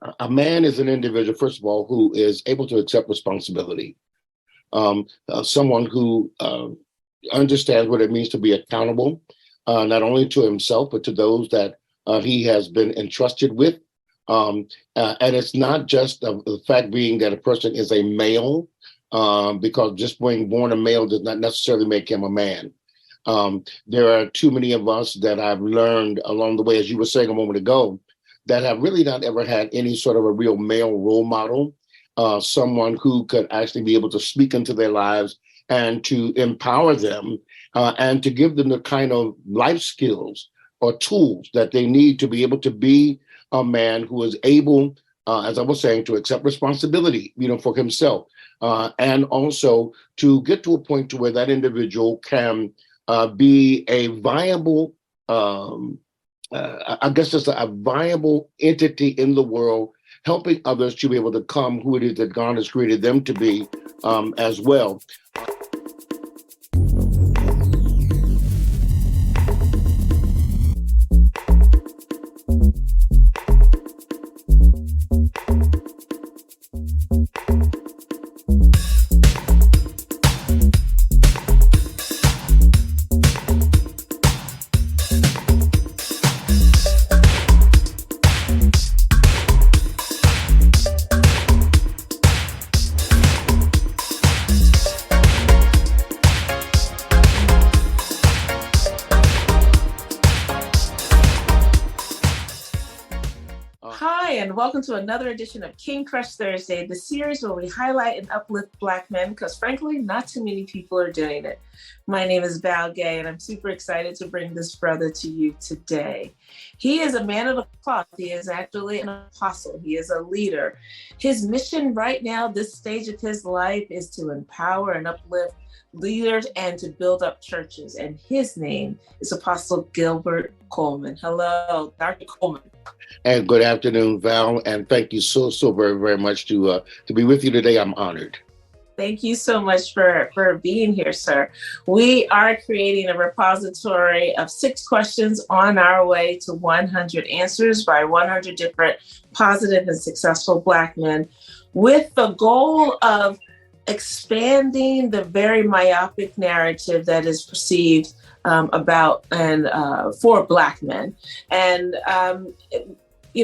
A man is an individual, first of all, who is able to accept responsibility. Someone who understands what it means to be accountable, not only to himself, but to those that he has been entrusted with. And it's not just the fact being that a person is a male, because just being born a male does not necessarily make him a man. There are too many of us that I've learned along the way, as you were saying a moment ago, that have really not ever had any sort of a real male role model, someone who could actually be able to speak into their lives and to empower them, and to give them the kind of life skills or tools that they need to be able to be a man who is able, as I was saying, to accept responsibility, for himself, and also to get to a point to where that individual can be a viable, I guess it's a viable entity in the world, helping others to be able to come who it is that God has created them to be, as well. Welcome to another edition of King Crush Thursday, the series where we highlight and uplift Black men, because frankly, not too many people are doing it. My name is Val Gay, and I'm super excited to bring this brother to you today. He is a man of the cloth. He is actually an apostle. He is a leader. His mission right now, this stage of his life, is to empower and uplift leaders and to build up churches. And his name is Apostle Gilbert Coleman. Hello, Dr. Coleman. And good afternoon, Val, and thank you so very, very much to be with you today. I'm honored. Thank you so much for being here, sir. We are creating a repository of 6 questions on our way to 100 answers by 100 different positive and successful Black men, with the goal of expanding the very myopic narrative that is perceived about and for Black men. And,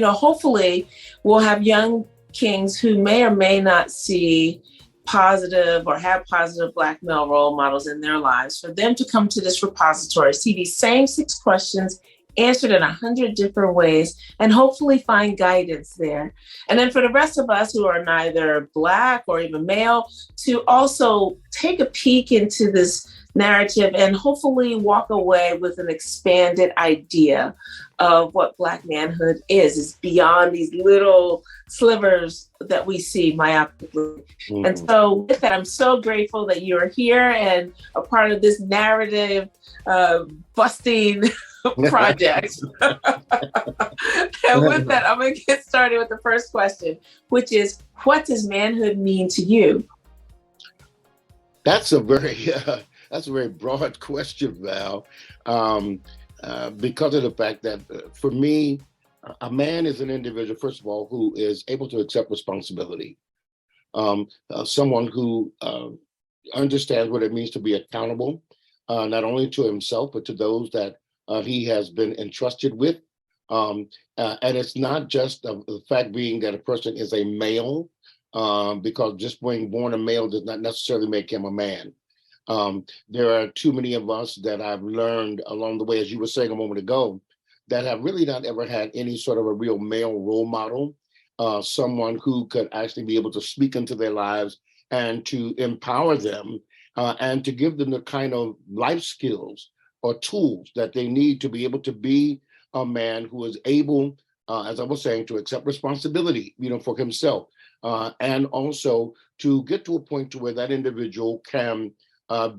hopefully we'll have young kings who may or may not see positive or have positive Black male role models in their lives, for them to come to this repository, see these same 6 questions answered in 100 different ways, and hopefully find guidance there. And then for the rest of us who are neither Black or even male, to also take a peek into this narrative and hopefully walk away with an expanded idea of what Black manhood is beyond these little slivers that we see myopically. Mm-hmm. And so with that, I'm so grateful that you're here and a part of this narrative busting project. And with that, I'm going to get started with the first question, which is, what does manhood mean to you? That's a very broad question, Val, because of the fact that for me, a man is an individual, first of all, who is able to accept responsibility. Someone who understands what it means to be accountable, not only to himself, but to those that he has been entrusted with. And it's not just the fact being that a person is a male, because just being born a male does not necessarily make him a man. There are too many of us that I've learned along the way, as you were saying a moment ago, that have really not ever had any sort of a real male role model, someone who could actually be able to speak into their lives and to empower them, and to give them the kind of life skills or tools that they need to be able to be a man who is able, as I was saying, to accept responsibility, for himself, and also to get to a point to where that individual can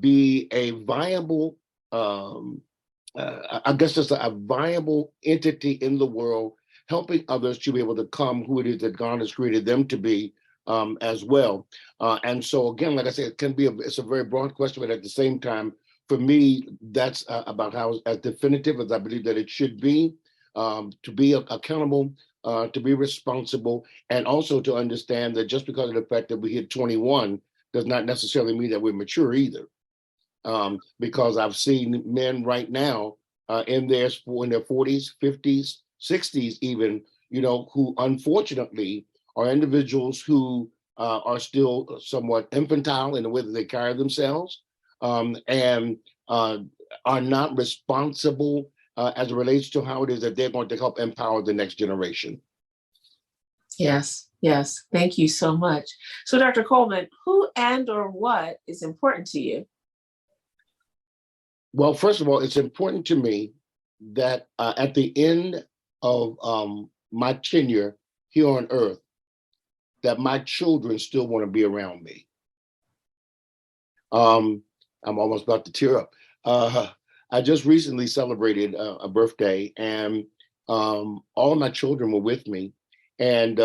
be a viable, I guess it's a viable entity in the world, helping others to be able to come who it is that God has created them to be, as well. And so again, like I said, it's a very broad question, but at the same time, for me, that's about how as definitive as I believe that it should be, to be accountable, to be responsible, and also to understand that just because of the fact that we hit 21 does not necessarily mean that we're mature either. Because I've seen men right now in their 40s, 50s, 60s, even, who unfortunately are individuals who are still somewhat infantile in the way that they carry themselves, and are not responsible as it relates to how it is that they're going to help empower the next generation. Yes, yes. Thank you so much. So, Dr. Coleman, who and or what is important to you? Well, first of all, it's important to me that at the end of my tenure here on earth, that my children still want to be around me. I'm almost about to tear up. I just recently celebrated a birthday, and all of my children were with me, and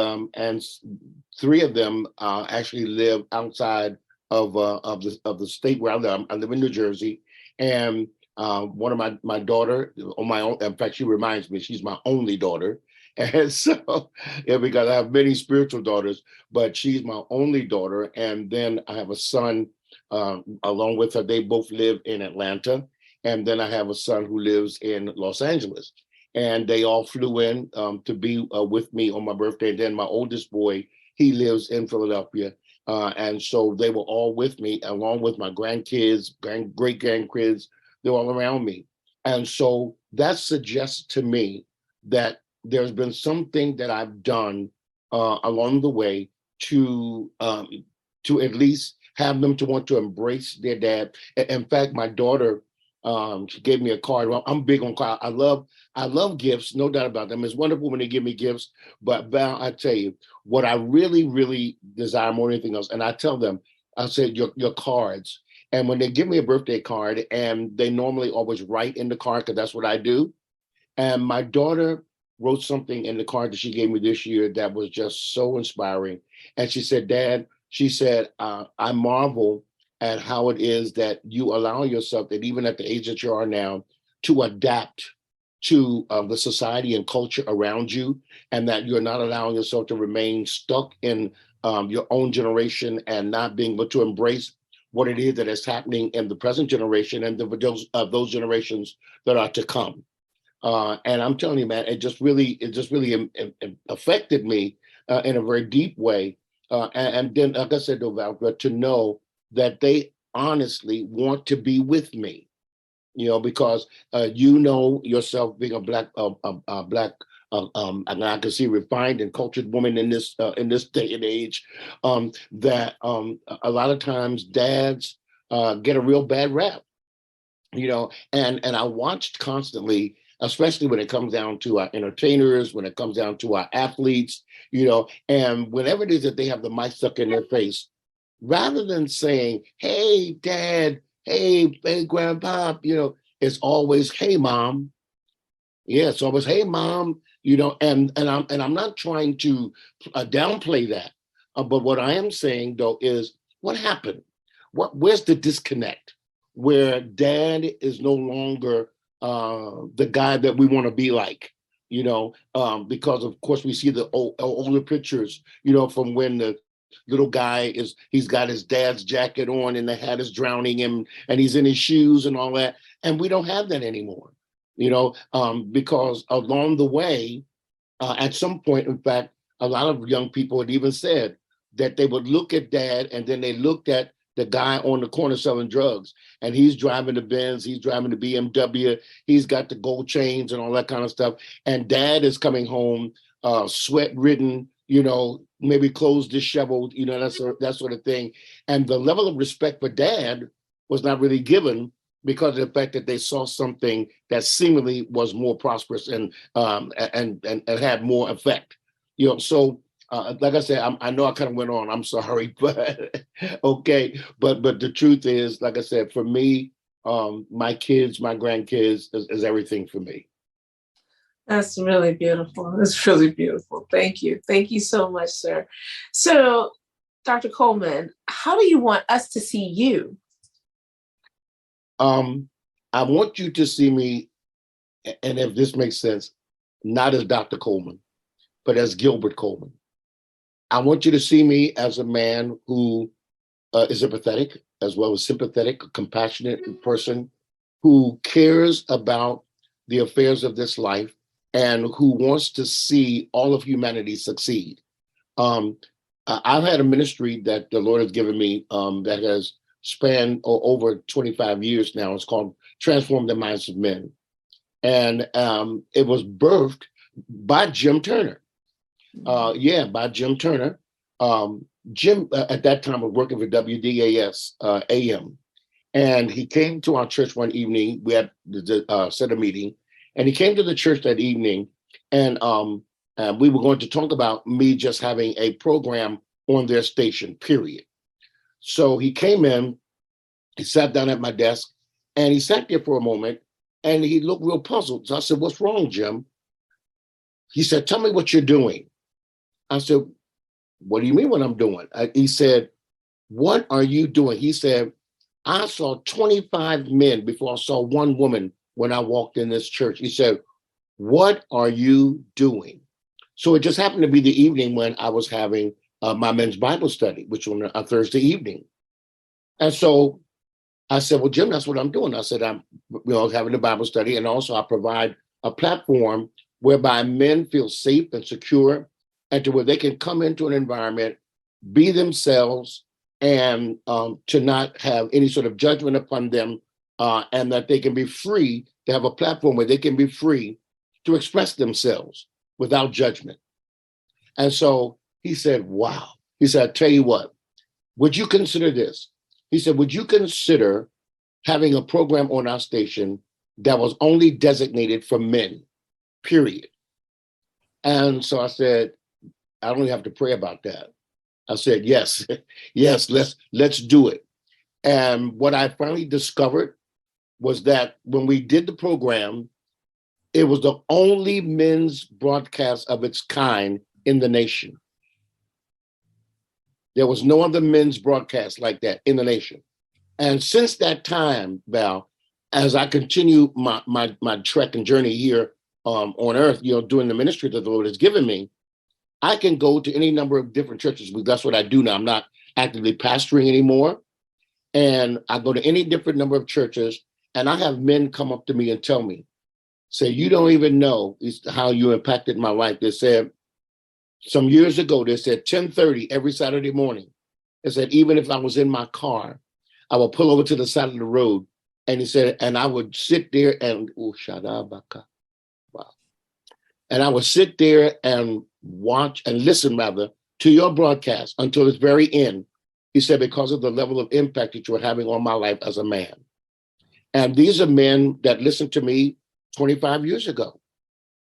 three of them actually live outside of the state where I live. I live in New Jersey, and one of my daughter, on my own. In fact, she reminds me she's my only daughter, and so yeah, because I have many spiritual daughters, but she's my only daughter. And then I have a son along with her. They both live in Atlanta, and then I have a son who lives in Los Angeles. And they all flew in to be with me on my birthday. And then my oldest boy, he lives in Philadelphia. And so they were all with me, along with my grandkids, great grandkids. They're all around me. And so that suggests to me that there's been something that I've done along the way to at least have them to want to embrace their dad. In fact, my daughter, she gave me a card. Well, I'm big on cards. I love gifts, no doubt about them. It's wonderful when they give me gifts, but Val, I tell you, what I really, really desire more than anything else, and I tell them, I said, your cards. And when they give me a birthday card, and they normally always write in the card, because that's what I do. And my daughter wrote something in the card that she gave me this year that was just so inspiring. And she said, Dad, she said, I marvel at how it is that you allow yourself, that even at the age that you are now, to adapt to the society and culture around you, and that you're not allowing yourself to remain stuck in your own generation and not being able to embrace what it is that is happening in the present generation and those generations that are to come. And I'm telling you, man, it just really affected me in a very deep way. And then, like I said, Val, to know that they honestly want to be with me, because yourself being a black, and I can see refined and cultured woman in this day and age, that a lot of times dads get a real bad rap, and I watched constantly, especially when it comes down to our entertainers, when it comes down to our athletes, and whenever it is that they have the mic stuck in their face, rather than saying, hey, Dad, hey, Grandpa, it's always, hey, Mom. Yeah, it's always, hey, Mom, and I'm not trying to downplay that. But what I am saying, though, is what happened? Where's the disconnect where Dad is no longer the guy that we want to be like? Because of course we see the older pictures, from when the little guy he's got his dad's jacket on and the hat is drowning him and he's in his shoes and all that. And we don't have that anymore, because along the way, at some point, in fact, a lot of young people had even said that they would look at Dad and then they looked at the guy on the corner selling drugs, and he's driving the Benz, he's driving the BMW, he's got the gold chains and all that kind of stuff. And Dad is coming home sweat-ridden, maybe clothes disheveled, that sort of thing. And the level of respect for Dad was not really given because of the fact that they saw something that seemingly was more prosperous and had more effect. So like I said, I know I kind of went on. I'm sorry, but okay. But the truth is, like I said, for me, my kids, my grandkids is everything for me. That's really beautiful. That's really beautiful. Thank you. Thank you so much, sir. So, Dr. Coleman, how do you want us to see you? I want you to see me, and if this makes sense, not as Dr. Coleman. but as Gilbert Coleman. I want you to see me as a man who is empathetic as well as sympathetic, a compassionate person who cares about the affairs of this life and who wants to see all of humanity succeed. I've had a ministry that the Lord has given me that has spanned over 25 years now. It's called Transform the Minds of Men. And it was birthed by Jim Turner. By Jim Turner. Jim, at that time, was working for WDAS AM. And he came to our church one evening. We had set a meeting. And he came to the church that evening. And we were going to talk about me just having a program on their station, period. So he came in, he sat down at my desk, and he sat there for a moment, and he looked real puzzled. So I said, "What's wrong, Jim?" He said, "Tell me what you're doing." I said, "What do you mean what I'm doing?" He said, "What are you doing?" He said, "I saw 25 men before I saw one woman when I walked in this church." He said, "What are you doing?" So it just happened to be the evening when I was having my men's Bible study, which was on a Thursday evening. And so I said, "Well, Jim, that's what I'm doing." I said, "I'm having a Bible study, and also I provide a platform whereby men feel safe and secure and to where they can come into an environment, be themselves, and to not have any sort of judgment upon them, and that they can be free to have a platform where they can be free to express themselves without judgment." And so he said, "Wow." He said, "I tell you what, would you consider this?" He said, "Would you consider having a program on our station that was only designated for men, period?" And so I said, "I don't even have to pray about that." I said, "Yes, yes, let's do it." And what I finally discovered was that when we did the program, it was the only men's broadcast of its kind in the nation. There was no other men's broadcast like that in the nation. And since that time, Val, as I continue my trek and journey here on earth, doing the ministry that the Lord has given me, I can go to any number of different churches, because that's what I do now. I'm not actively pastoring anymore. And I go to any different number of churches, and I have men come up to me and tell me, say, "You don't even know how you impacted my life." They said, some years ago, they said 10:30 every Saturday morning. They said, even if I was in my car, I would pull over to the side of the road. And he said, and I would sit there and, wow. And I would sit there and watch and listen, rather, to your broadcast until its very end. He said, because of the level of impact that you were having on my life as a man. And these are men that listened to me 25 years ago.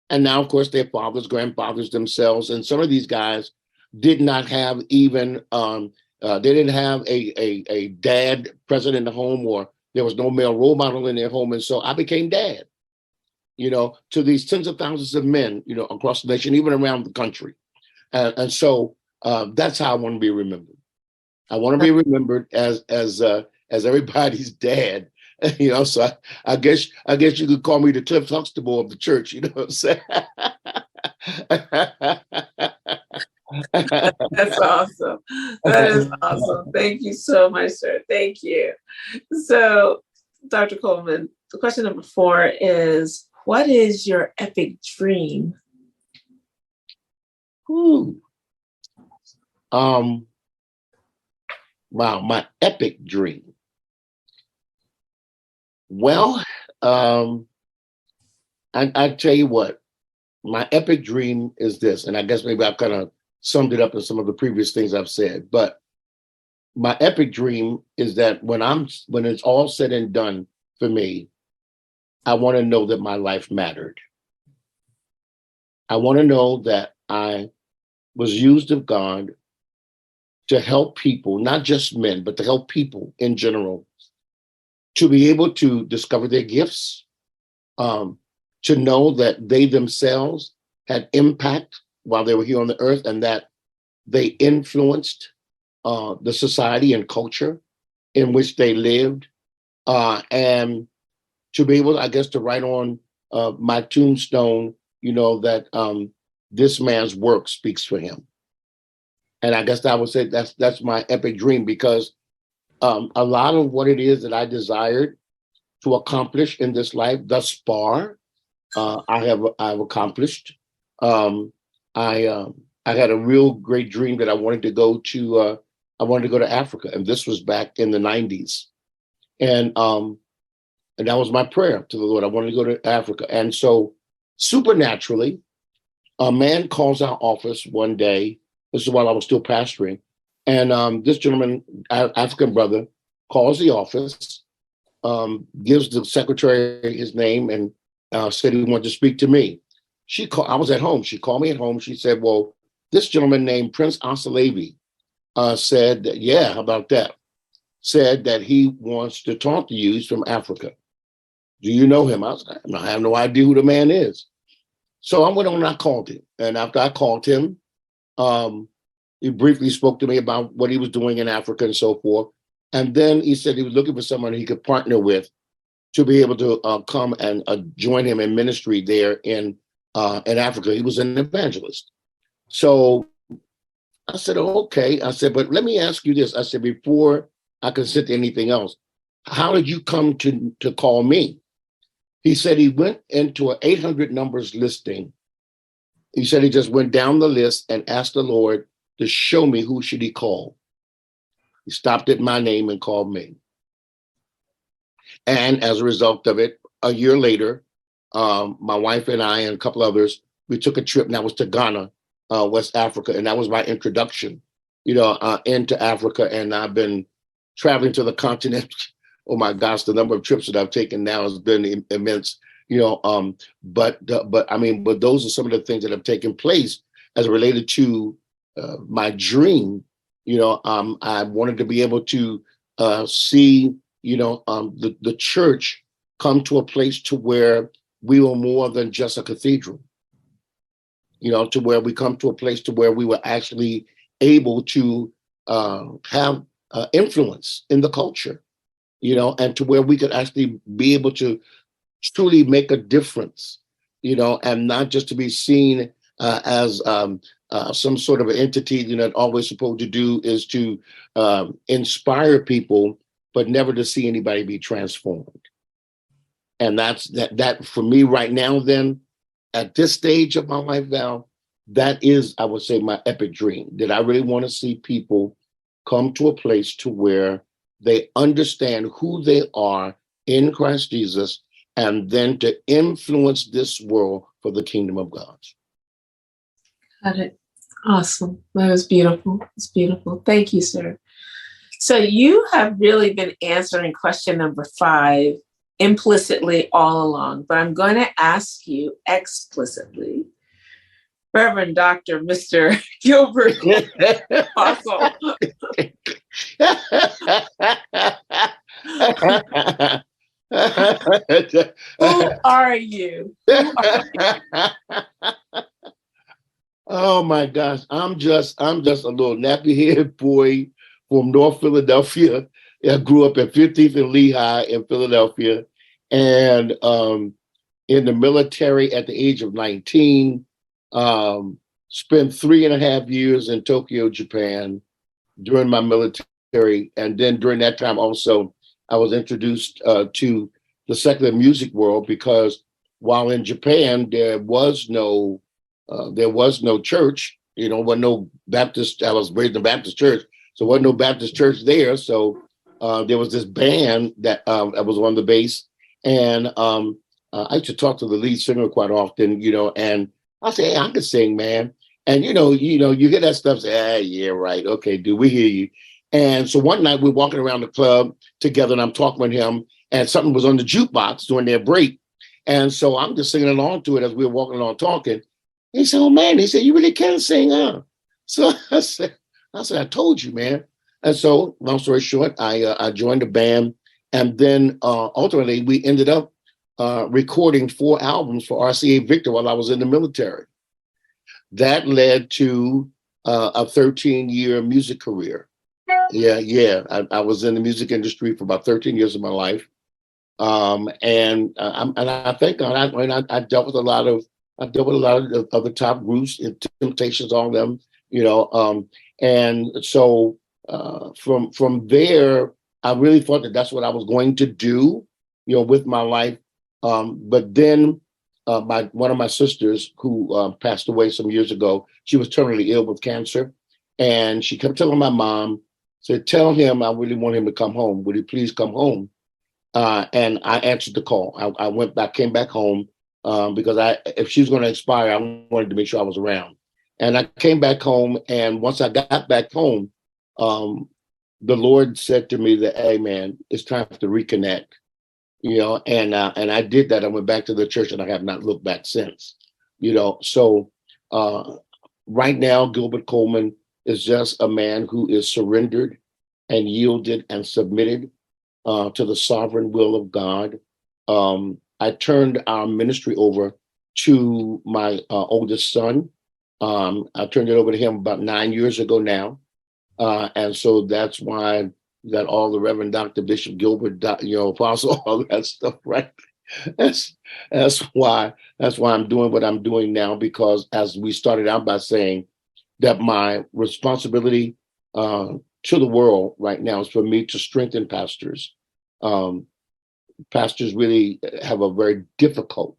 And now, of course, they're fathers, grandfathers themselves. And some of these guys did not have even, they didn't have a dad present in the home, or there was no male role model in their home. And so I became dad, to these tens of thousands of men, across the nation, even around the country. And so that's how I want to be remembered. I want to be remembered as everybody's dad. So I guess you could call me the Cliff Huxtable of the church. You know what I'm saying? That's awesome. That is awesome. Thank you so much, sir. Thank you. So, Dr. Coleman, the question number 4 is, what is your epic dream? Wow, my epic dream. Well, I tell you what, my epic dream is this, and I guess maybe I've kind of summed it up in some of the previous things I've said, but my epic dream is that when it's all said and done for me, I want to know that my life mattered. I want to know that I was used of God to help people, not just men, but to help people in general, to be able to discover their gifts, to know that they themselves had impact while they were here on the earth, and that they influenced the society and culture in which they lived, and to be able, I guess, to write on my tombstone, that this man's work speaks for him. And I guess I would say that's my epic dream, because a lot of what it is that I desired to accomplish in this life thus far, I've accomplished. I had a real great dream that I wanted to go to. I wanted to go to Africa, and this was back in the 90s, and that was my prayer to the Lord. I wanted to go to Africa, and so supernaturally, a man calls our office one day. This is while I was still pastoring, and this gentleman, African brother, calls the office, gives the secretary his name, and said he wanted to speak to me. I was at home. She called me at home. She said, "Well, this gentleman named Prince Asalevi said that, yeah, how about that? Said that he wants to talk to you. He's from Africa. Do you know him?" I was like, "I have no idea who the man is." So I went on and I called him. And after I called him, he briefly spoke to me about what he was doing in Africa and so forth. And then he said he was looking for someone he could partner with to be able to come and join him in ministry there in Africa. He was an evangelist. So I said, "Oh, okay." I said, "But let me ask you this." I said, "Before I consent to anything else, how did you come to call me?" He said he went into an 800 numbers listing. He said he just went down the list and asked the Lord to show me who should he call. He stopped at my name and called me. And as a result of it, a year later, my wife and I and a couple others, we took a trip, and that was to Ghana, West Africa. And that was my introduction, into Africa. And I've been traveling to the continent. Oh my gosh, the number of trips that I've taken now has been immense, but those are some of the things that have taken place as related to my dream. I wanted to be able to see, the church come to a place to where we were more than just a cathedral, to where we come to a place to where we were actually able to have influence in the culture, and to where we could actually be able to truly make a difference, and not just to be seen as some sort of an entity, that always supposed to do is to inspire people, but never to see anybody be transformed. And that's that for me right now, then, at this stage of my life now, that is, I would say, my epic dream, that I really want to see people come to a place to where they understand who they are in Christ Jesus, and then to influence this world for the kingdom of God. Got it. Awesome. That was beautiful. It's beautiful. Thank you, sir. So you have really been answering question number 5 implicitly all along, but I'm going to ask you explicitly, Reverend Dr. Mr. Gilbert Coleman. Who are you? Oh my gosh, I'm just a little nappy-headed boy from North Philadelphia. I grew up at 15th and Lehigh in Philadelphia, and in the military at the age of 19. Spent 3.5 years in Tokyo, Japan during my military. And then during that time also, I was introduced to the secular music world, because while in Japan, there was no church, wasn't no Baptist. I was raised in a Baptist church, so wasn't no Baptist church there. So there was this band that was on the bass, and I used to talk to the lead singer quite often, and I say, "Hey, I can sing, man." And you hear that stuff, say, "Ah, yeah, right, okay, dude, we hear you." And so one night we're walking around the club together, and I'm talking with him, and something was on the jukebox during their break, and so I'm just singing along to it as we were walking along talking. He said, "Oh man," he said, "you really can sing, huh?" So I said, "I told you, man." And so, long story short, I joined the band, and then ultimately we ended up recording 4 albums for RCA Victor while I was in the military. That led to a 13-year music career. Yeah. I was in the music industry for about 13 years of my life, and I think I dealt with a lot of I dealt with a lot of the other top groups and temptations, all of them, and so from there, I really thought that that's what I was going to do, with my life. But then one of my sisters who passed away some years ago, she was terminally ill with cancer. And she kept telling my mom, said, tell him I really want him to come home. Would he please come home? And I answered the call. I went back, came back home because if she was going to expire, I wanted to make sure I was around. And I came back home. And once I got back home, the Lord said to me that, hey, man, it's time to reconnect, and I did that. I went back to the church and I have not looked back since, So right now, Gilbert Coleman is just a man who is surrendered and yielded and submitted to the sovereign will of God. I turned our ministry over to my oldest son. I turned it over to him about 9 years ago now. And so that's why you got all the Reverend Dr. Bishop Gilbert, Apostle, all that stuff, right? That's why I'm doing what I'm doing now, because as we started out by saying that my responsibility to the world right now is for me to strengthen pastors. Pastors really have a very difficult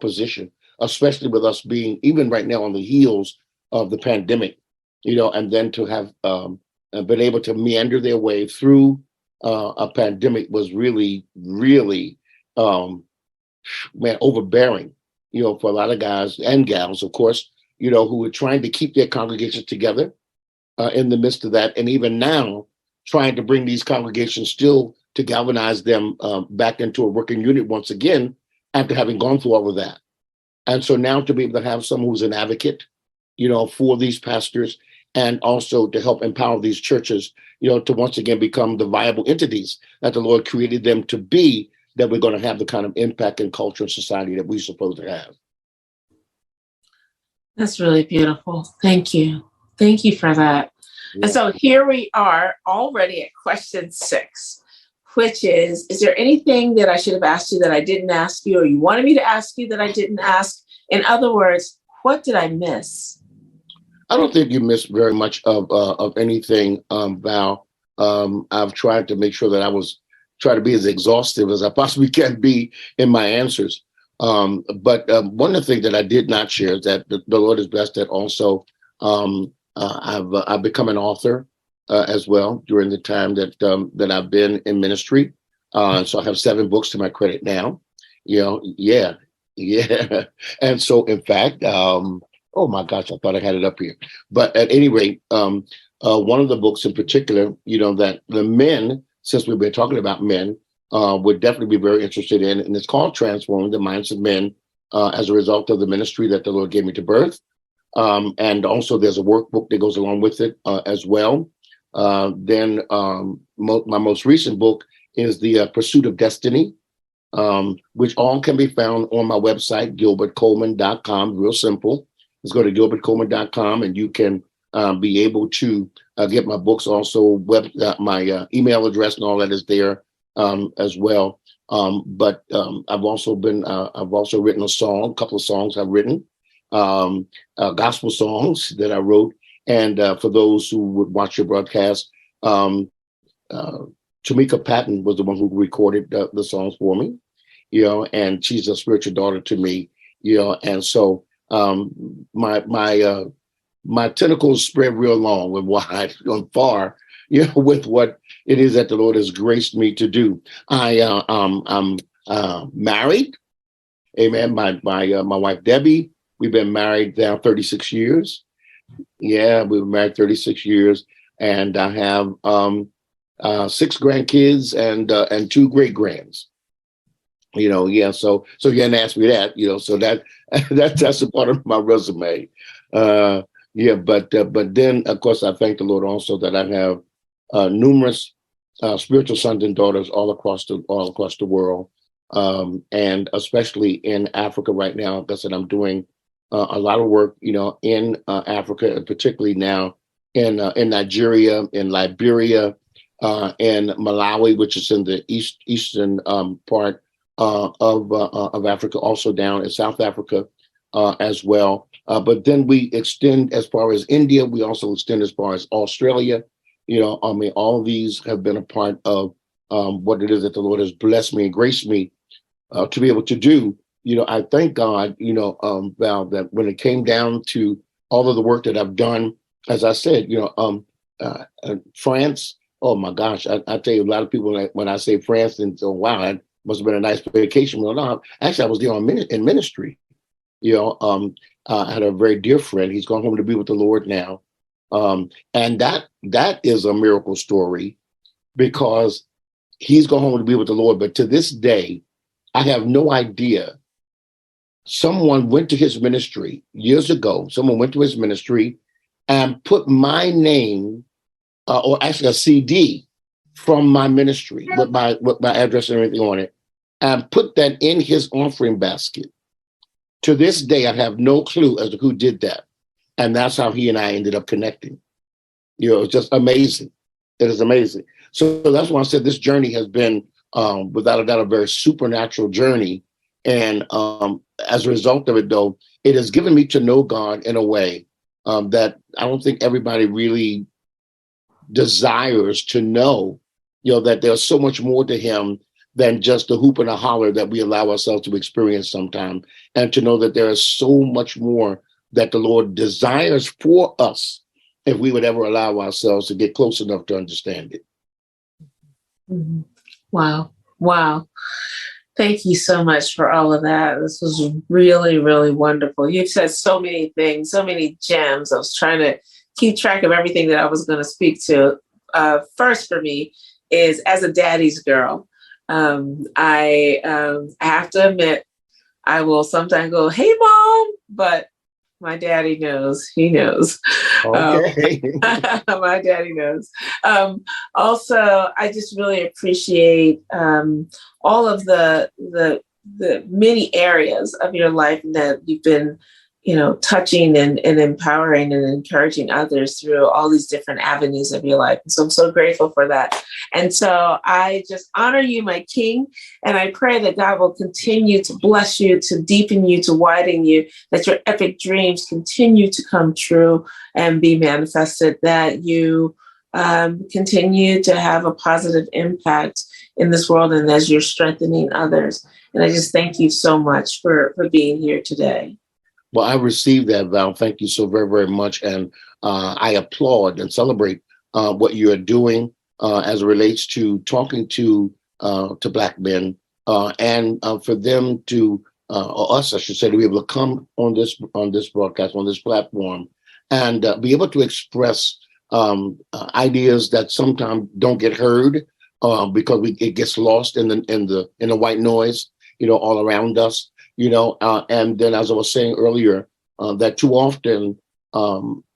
position, especially with us being even right now on the heels of the pandemic, and then to have been able to meander their way through a pandemic was really, really, overbearing, for a lot of guys and gals, of course, who were trying to keep their congregations together in the midst of that. And even now, trying to bring these congregations still to galvanize them back into a working unit once again, after having gone through all of that. And so now to be able to have someone who's an advocate, for these pastors, and also to help empower these churches, to once again become the viable entities that the Lord created them to be, that we're going to have the kind of impact in culture and society that we're supposed to have. That's really beautiful. Thank you. Thank you for that. Yeah. And so here we are already at question 6, which is there anything that I should have asked you that I didn't ask you, or you wanted me to ask you that I didn't ask? In other words, what did I miss? I don't think you missed very much of anything, Val. I've tried to make sure that I try to be as exhaustive as I possibly can be in my answers. But one of the things that I did not share is that the Lord has blessed that also. I've become an author as well during the time that I've been in ministry. So I have 7 books to my credit now. Yeah. And so, in fact, oh my gosh, I thought I had it up here. But at any rate, one of the books in particular, that the men, since we've been talking about men, would definitely be very interested in, and it's called Transforming the Minds of Men as a result of the ministry that the Lord gave me to birth. And also there's a workbook that goes along with it as well. Then my most recent book is The Pursuit of Destiny, which all can be found on my website, gilbertcoleman.com, real simple. Let's go to gilbertcoleman.com and you can be able to get my books. Also, my email address and all that is there as well. But I've also written a couple of songs I've written, gospel songs that I wrote. And for those who would watch your broadcast, Tamika Patton was the one who recorded the songs for me, and she's a spiritual daughter to me, and so my tentacles spread real long and wide and far, with what it is that the Lord has graced me to do. I'm married, amen. My wife Debbie, we've been married now 36 years. Yeah, we were married 36 years, and I have 6 grandkids and 2 great grands. Yeah. So you didn't ask me that, so that's a part of my resume. Yeah, but then of course I thank the Lord also that I have numerous spiritual sons and daughters all across the world, and especially in Africa right now. Like I said, I'm doing a lot of work, in Africa, and particularly now in Nigeria, in Liberia, in Malawi, which is in the eastern part of Africa, also down in South Africa, as well. But then we extend as far as India. We also extend as far as Australia. All these have been a part of what it is that the Lord has blessed me and graced me to be able to do. I thank God, Val, that when it came down to all of the work that I've done, as I said, France. Oh my gosh, I tell you, a lot of people when I say France, and so wow, that must have been a nice vacation. Well, no, actually, I was there in ministry. I had a very dear friend. He's gone home to be with the Lord now, and that is a miracle story because he's gone home to be with the Lord. But to this day, I have no idea. Someone went to his ministry years ago. Someone went to his ministry and put my name, or actually a CD from my ministry with my address and everything on it, and put that in his offering basket. To this day, I have no clue as to who did that. And that's how he and I ended up connecting. It's just amazing. It is amazing. So that's why I said this journey has been, without a doubt, a very supernatural journey. And as a result of it, though, it has given me to know God in a way that I don't think everybody really desires to know, that there's so much more to him than just the hoop and a holler that we allow ourselves to experience sometime, and to know that there is so much more that the Lord desires for us if we would ever allow ourselves to get close enough to understand it. Mm-hmm. Wow. Thank you so much for all of that. This was really, really wonderful. You've said so many things, so many gems. I was trying to keep track of everything that I was going to speak to. First for me is, as a daddy's girl, I have to admit, I will sometimes go, "Hey, Mom," but my daddy knows. He knows. Okay. My daddy knows. Also, I just really appreciate all of the many areas of your life that you've been, touching and empowering and encouraging others through all these different avenues of your life. And so I'm so grateful for that. And so I just honor you, my King, and I pray that God will continue to bless you, to deepen you, to widen you, that your epic dreams continue to come true and be manifested, that you continue to have a positive impact in this world and as you're strengthening others. And I just thank you so much for being here today. Well, I received that, Val. Thank you so very, very much. And I applaud and celebrate what you are doing as it relates to talking to Black men and for them to, or us, I should say, to be able to come on this broadcast, on this platform, and be able to express ideas that sometimes don't get heard because it gets lost in the white noise, all around us. And then, as I was saying earlier, that too often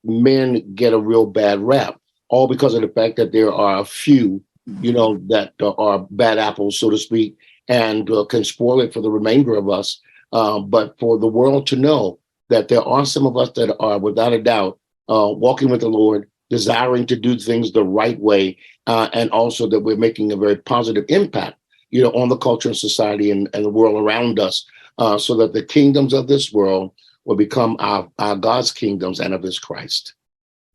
men get a real bad rap, all because of the fact that there are a few, that are bad apples, so to speak, and can spoil it for the remainder of us. But for the world to know that there are some of us that are, without a doubt, walking with the Lord, desiring to do things the right way, and also that we're making a very positive impact, on the culture and society and the world around us. So that the kingdoms of this world will become our God's kingdoms and of his Christ.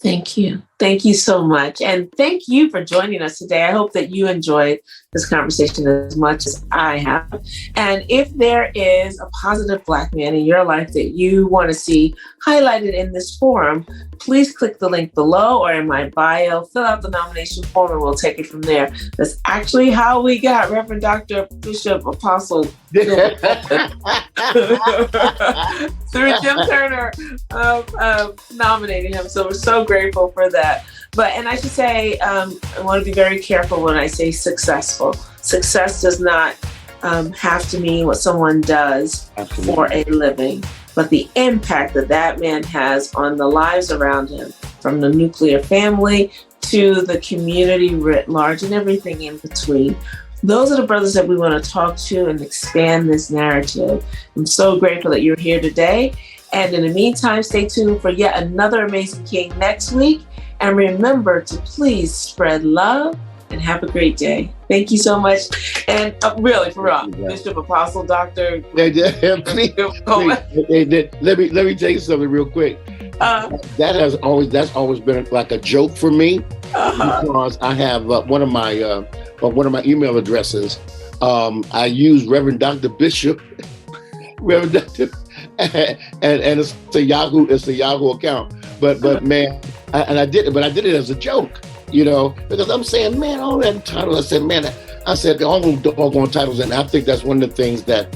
Thank you. Thank you so much. And thank you for joining us today. I hope that you enjoyed this conversation as much as I have. And if there is a positive Black man in your life that you want to see highlighted in this forum, please click the link below or in my bio, fill out the nomination form, and we'll take it from there. That's actually how we got Reverend Dr. Bishop Apostle through Jim Turner nominating him. So we're so grateful for that. And I should say, I want to be very careful when I say successful. Success does not have to mean what someone does for a living, but the impact that man has on the lives around him, from the nuclear family to the community writ large and everything in between. Those are the brothers that we want to talk to and expand this narrative. I'm so grateful that you're here today. And in the meantime, stay tuned for yet another amazing King next week. And remember to please spread love, and have a great day. Thank you so much. And really, for real, Bishop, Apostle, Dr. Please, Coleman. let me tell you something real quick. That's always been like a joke for me, because I have one of my email addresses. I use Reverend Dr. Bishop, Reverend Dr. and it's a Yahoo account. But man, I did it as a joke, because I'm saying, man, all that title. I said all those doggone titles, and I think that's one of the things that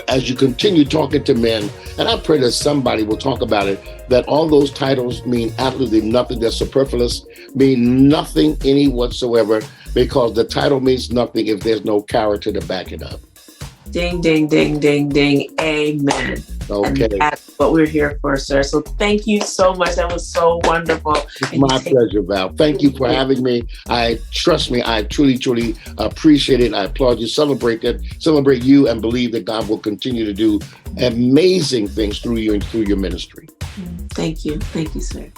as you continue talking to men, and I pray that somebody will talk about it, that all those titles mean absolutely nothing. They're superfluous, mean nothing any whatsoever, because the title means nothing if there's no character to back it up. Ding, ding, ding, ding, ding. Amen. Okay. And that's what we're here for, sir. So thank you so much. That was so wonderful. It's my pleasure, Val. Thank you for having me. Trust me, I truly, truly appreciate it. I applaud you. Celebrate you, and believe that God will continue to do amazing things through you and through your ministry. Thank you. Thank you, sir.